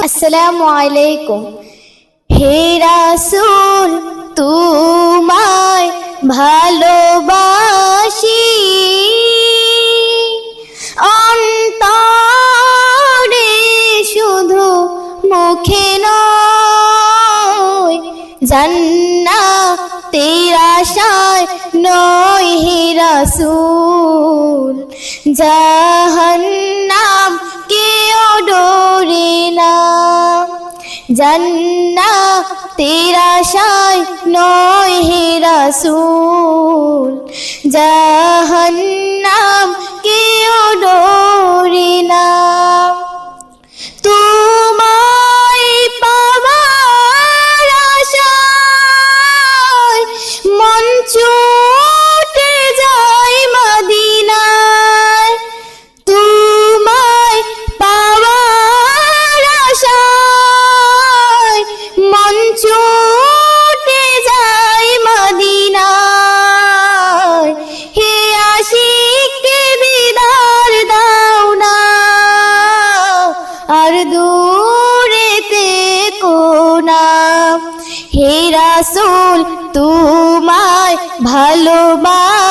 আসসালামু আলাইকুম। হে রাসূল তোমায় ভালোবাসি, অন্তরে শুধু মুখে নয়, জান্নাতের আশায় নয় হে রাসূল, জাহান্নাম কেউ ডোরে না। জান্নাতের আশায় নয় হে রাসূল, জাহান্নাম কেউ ডোরে না। তোমায় পাওয়ার আশায় মন ছুটে যায় মদিনায়, তোমায় পাওয়ার আশায় মন ছুটে যায় মদিনায়। হে আশিককে দিদার দাও না, আর দূরে থেকো না। হে রাসূল তোমায় ভালোবাসি,